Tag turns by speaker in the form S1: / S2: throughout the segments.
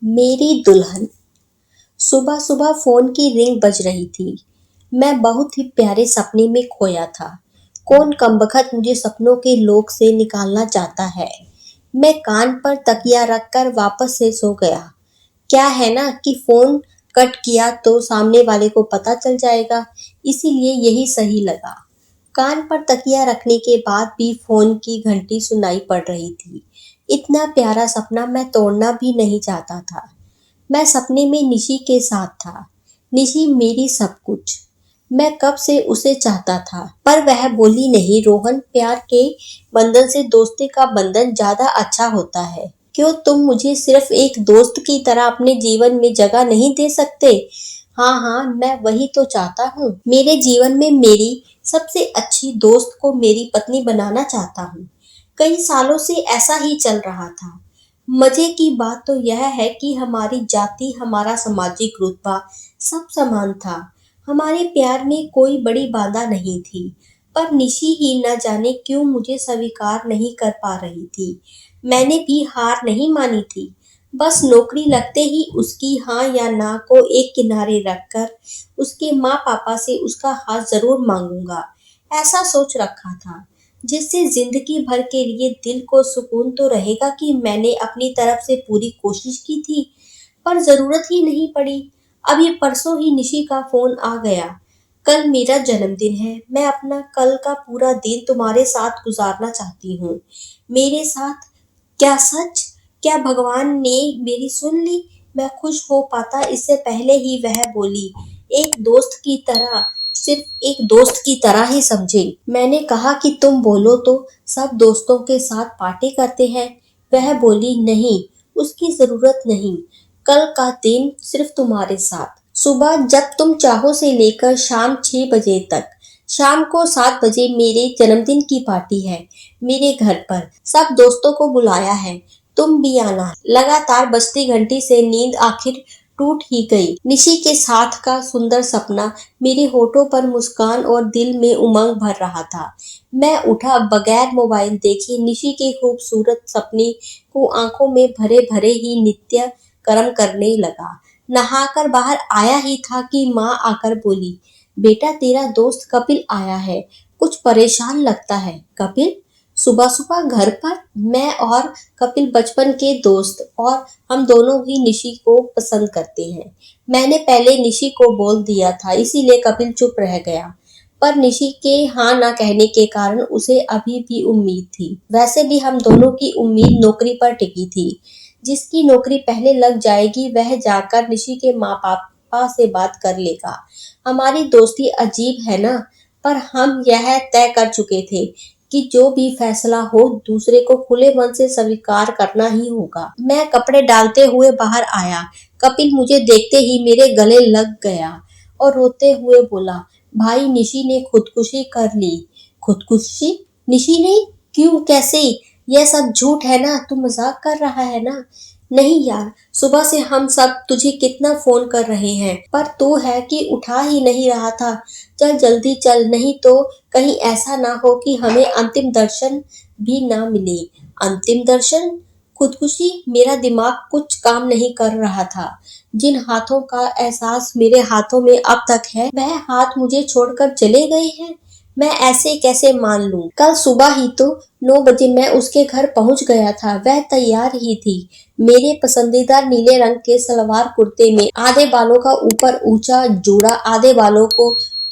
S1: मेरी दुल्हन। सुबह सुबह फोन की रिंग बज रही थी। मैं बहुत ही प्यारे सपने में खोया था। कौन कमबख्त मुझे सपनों के लोक से निकालना चाहता है। मैं कान पर तकिया रखकर वापस से सो गया। क्या है ना कि फोन कट किया तो सामने वाले को पता चल जाएगा, इसीलिए यही सही लगा। कान पर तकिया रखने के बाद भी फोन की घंटी सुनाई पड़ रही थी। इतना प्यारा सपना मैं तोड़ना भी नहीं चाहता था। मैं सपने में निशी के साथ था। निशी मेरी सब कुछ। मैं कब से उसे चाहता था, पर वह बोली नहीं। रोहन, प्यार के बंधन से दोस्ती का बंधन ज्यादा अच्छा होता है। क्यों तुम मुझे सिर्फ एक दोस्त की तरह अपने जीवन में जगह नहीं दे सकते? हाँ हाँ, मैं वही तो चाहता हूँ। मेरे जीवन में मेरी सबसे अच्छी दोस्त को मेरी पत्नी बनाना चाहता हूँ। कई सालों से ऐसा ही चल रहा था। मजे की बात तो यह है कि हमारी जाति, हमारा सामाजिक रुतबा सब समान था। हमारे प्यार में कोई बड़ी बाधा नहीं थी। पर निशी ही न जाने क्यों मुझे स्वीकार नहीं कर पा रही थी। मैंने भी हार नहीं मानी थी। बस नौकरी लगते ही उसकी हाँ या ना को एक किनारे रखकर उसके माँ पापा से उसका हाथ जरूर मांगूंगा, ऐसा सोच रखा था। जिससे जिंदगी भर के लिए दिल को सुकून तो रहेगा कि मैंने अपनी तरफ से पूरी कोशिश की थी, पर जरूरत ही नहीं पड़ी। अब ये परसों ही निशी का फोन आ गया। कल मेरा जन्मदिन है। मैं अपना कल का पूरा दिन तुम्हारे साथ गुजारना चाहती हूँ। मेरे साथ। क्या सच? क्या भगवान ने मेरी सुन ली? मैं खुश हो पाता इससे पहले ही वह बोली, एक दोस्त की तरह, सिर्फ एक दोस्त की तरह ही समझे। मैंने कहा कि तुम बोलो तो सब दोस्तों के साथ पार्टी करते हैं। वह बोली, नहीं, उसकी जरूरत नहीं। कल का दिन सिर्फ तुम्हारे साथ। सुबह जब तुम चाहो से लेकर शाम 6 बजे तक। शाम को 7 बजे मेरे जन्मदिन की पार्टी है। मेरे घर पर सब दोस्तों को बुलाया है। तुम भी आना। लगातार बजती घंटी से नींद आखिर टूट ही गई। निशी के साथ का सुंदर सपना मेरे होठों पर मुस्कान और दिल में उमंग भर रहा था। मैं उठा, बगैर मोबाइल देखे निशी के खूबसूरत सपने को आंखों में भरे भरे ही नित्य कर्म करने लगा। नहाकर बाहर आया ही था कि माँ आकर बोली, बेटा तेरा दोस्त कपिल आया है, कुछ परेशान लगता है। कपिल? सुबह सुबह घर पर? मैं और कपिल बचपन के दोस्त, और हम दोनों ही निशी को पसंद करते हैं। मैंने पहले निशी को बोल दिया था, इसीलिए कपिल चुप रह गया। पर निशी के हाँ ना कहने के कारण उसे अभी भी उम्मीद थी। वैसे भी हम दोनों की उम्मीद नौकरी पर टिकी थी। जिसकी नौकरी पहले लग जाएगी वह जाकर निशी के माँ पापा से बात कर लेगा। हमारी दोस्ती अजीब है ना, पर हम यह तय कर चुके थे कि जो भी फैसला हो दूसरे को खुले मन से स्वीकार करना ही होगा। मैं कपड़े डालते हुए बाहर आया। कपिल मुझे देखते ही मेरे गले लग गया और रोते हुए बोला, भाई निशी ने खुदकुशी कर ली। खुदकुशी? निशी ने? क्यों, कैसे? यह सब झूठ है ना? तू मजाक कर रहा है ना? नहीं यार, सुबह से हम सब तुझे कितना फोन कर रहे हैं, पर तू है कि उठा ही नहीं रहा था। चल जल्दी चल, नहीं तो कहीं ऐसा ना हो कि हमें अंतिम दर्शन भी ना मिले। अंतिम दर्शन? खुदकुशी? मेरा दिमाग कुछ काम नहीं कर रहा था। जिन हाथों का एहसास मेरे हाथों में अब तक है, वह हाथ मुझे छोड़कर चले गए हैं। मैं ऐसे कैसे मान लूं? कल सुबह ही तो 9 बजे मैं उसके घर पहुंच गया था। वह तैयार ही थी। मेरे पसंदीदा नीले रंग के सलवार कुर्ते में आधे बालों का ऊपर ऊंचा जूड़ा आधे बालों को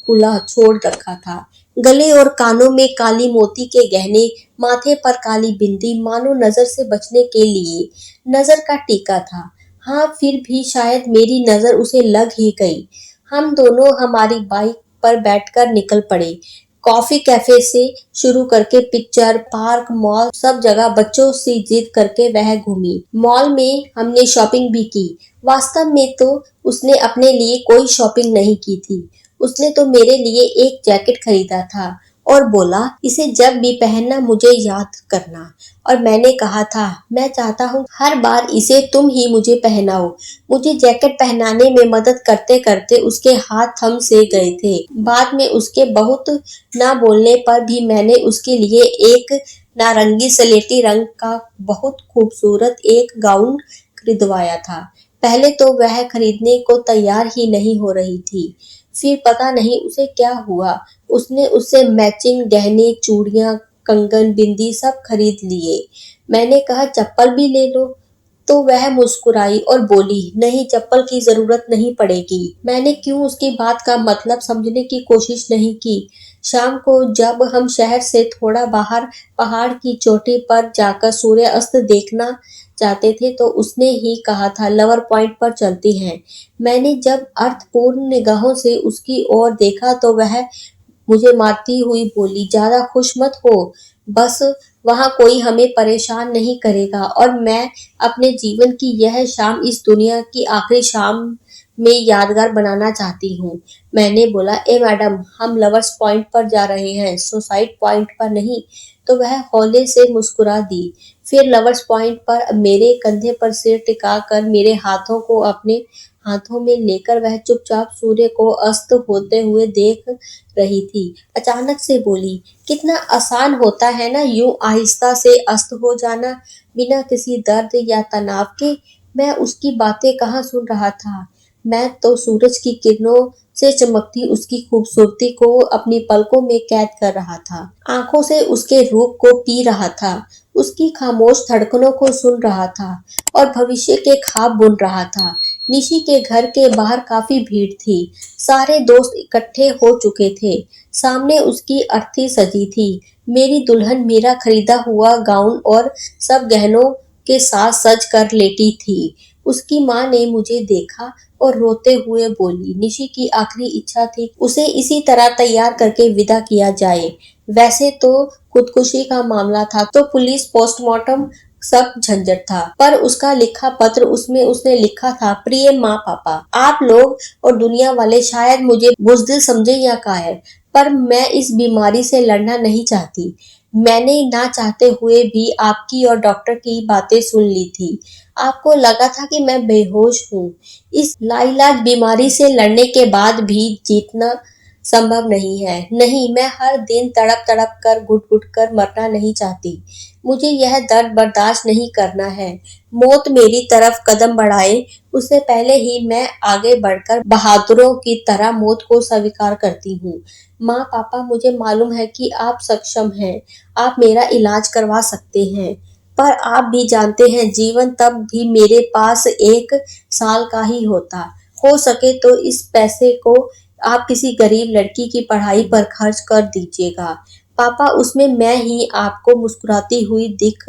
S1: खुला छोड़ रखा था। गले और कानों में काली मोती के गहने, माथे पर काली बिंदी, मानो नजर से बचने के लिए नजर का टीका था। हाँ, फिर भी शायद मेरी नजर उसे लग ही गई। हम दोनों हमारी बाइक पर बैठकर निकल पड़े। कॉफी कैफे से शुरू करके पिक्चर, पार्क, मॉल, सब जगह बच्चों से जिद करके वह घूमी। मॉल में हमने शॉपिंग भी की। वास्तव में तो उसने अपने लिए कोई शॉपिंग नहीं की थी। उसने तो मेरे लिए एक जैकेट खरीदा था और बोला, इसे जब भी पहनना मुझे याद करना। और मैंने कहा था, मैं चाहता हूँ हर बार इसे तुम ही मुझे पहनाओ। मुझे जैकेट पहनाने में मदद करते करते उसके हाथ थम से गए थे। बाद में उसके बहुत ना बोलने पर भी मैंने उसके लिए एक नारंगी सलेटी रंग का बहुत खूबसूरत एक गाउन खरीदवाया था। पहले तो वह खरीदने को तैयार ही नहीं हो रही थी, फिर पता नहीं उसे क्या हुआ, उसने उससे मैचिंग गहने, चूड़ियां, कंगन, बिंदी सब खरीद लिए। मैंने कहा चप्पल भी ले लो, तो वह मुस्कुराई और बोली नहीं, चप्पल की जरूरत नहीं पड़ेगी। मैंने क्यों उसकी बात का मतलब समझने की कोशिश नहीं की। शाम को जब हम शहर से थोड़ा बाहर पहाड़ की चोटी पर जाकर सूर्य अस्त देखना चाहते थे तो उसने ही कहा था लवर पॉइंट पर चलती हैं। मैंने जब अर्थपूर्ण निगाहों से उसकी ओर देखा तो वह मुझे मारती हुई बोली ज्यादा खुश मत हो, बस वहाँ कोई हमें परेशान नहीं करेगा और मैं अपने जीवन की यह शाम इस दुनिया की आखिरी शाम में यादगार बनाना चाहती हूँ। मैंने बोला ए मैडम, हम लवर्स पॉइंट पर जा रहे हैं, सुसाइड पॉइंट पर नहीं। तो वह हौले से मुस्कुरा दी। फिर लवर्स पॉइंट पर मेरे कंधे पर सिर टिका कर मेरे हाथों को अपने हाथों में लेकर वह चुपचाप सूर्य को अस्त होते हुए देख रही थी। अचानक से बोली कितना आसान होता है ना यूं आहिस्ता से अस्त हो जाना, बिना किसी दर्द या तनाव के। मैं उसकी बातें कहाँ सुन रहा था। मैं तो सूरज की किरणों से चमकती उसकी खूबसूरती को अपनी पलकों में कैद कर रहा था, आंखों से उसके रूप को पी रहा था, उसकी खामोश धड़कनों को सुन रहा था और भविष्य के ख्वाब बुन रहा था। निशी के घर के बाहर काफी भीड़ थी, सारे दोस्त इकट्ठे हो चुके थे। सामने उसकी अर्थी सजी थी, मेरी दुल्हन मेरा खरीदा हुआ गाउन और सब गहनों के साथ सज कर लेटी थी। उसकी माँ ने मुझे देखा और रोते हुए बोली निशी की आखिरी इच्छा थी उसे इसी तरह तैयार करके विदा किया जाए। वैसे तो खुदकुशी का मामला था तो पुलिस पोस्टमार्टम सब झंझट था, पर उसका लिखा पत्र, उसमें उसने लिखा था प्रिय माँ पापा, आप लोग और दुनिया वाले शायद मुझे बुज़दिल समझे या कायर, पर मैं इस बीमारी से लड़ना नहीं चाहती। मैंने ना चाहते हुए भी आपकी और डॉक्टर की बातें सुन ली थी। आपको लगा था कि मैं बेहोश हूँ। इस लाइलाज बीमारी से लड़ने के बाद भी जीतना संभव नहीं है। नहीं, मैं हर दिन तड़प तड़प कर घुट घुट कर मरना नहीं चाहती। मुझे यह दर्द बर्दाश्त नहीं करना है। मौत मेरी तरफ कदम बढ़ाए उससे पहले ही मैं आगे बढ़कर बहादुरों की तरह मौत को स्वीकार करती हूँ। माँ पापा, मुझे मालूम है कि आप सक्षम हैं, आप मेरा इलाज करवा सकते हैं, पर आप भी जानते हैं जीवन तब भी मेरे पास 1 साल का ही होता। हो सके तो इस पैसे को आप किसी गरीब लड़की की पढ़ाई पर खर्च कर दीजिएगा। पापा, उसमें मैं ही आपको मुस्कुराती हुई दिख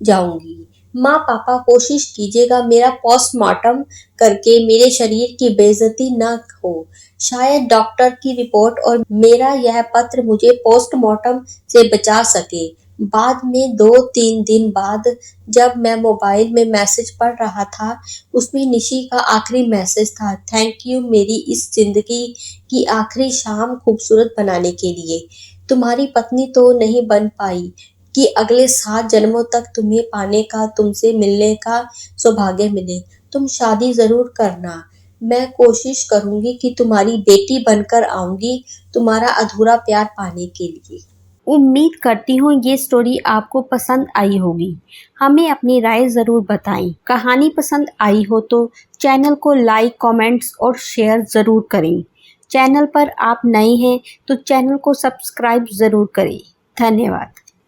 S1: जाऊंगी। माँ पापा, कोशिश कीजिएगा मेरा पोस्टमार्टम करके मेरे शरीर की बेइज्जती न हो। शायद डॉक्टर की रिपोर्ट और मेरा यह पत्र मुझे पोस्टमार्टम से बचा सके। बाद में 2-3 दिन बाद जब मैं मोबाइल में मैसेज पढ़ रहा था, उसमें निशी का आखिरी मैसेज था, थैंक यू मेरी इस जिंदगी की आखिरी शाम खूबसूरत बनाने के लिए। तुम्हारी पत्नी तो नहीं बन पाई कि अगले 7 जन्मों तक तुम्हें पाने का, तुमसे मिलने का सौभाग्य मिले। तुम शादी जरूर करना। मैं कोशिश करूंगी कि तुम्हारी बेटी बनकर आऊंगी, तुम्हारा अधूरा प्यार पाने के लिए। उम्मीद करती हूँ ये स्टोरी आपको पसंद आई होगी। हमें अपनी राय ज़रूर बताएं। कहानी पसंद आई हो तो चैनल को लाइक, कमेंट्स और शेयर ज़रूर करें। चैनल पर आप नए हैं तो चैनल को सब्सक्राइब ज़रूर करें। धन्यवाद।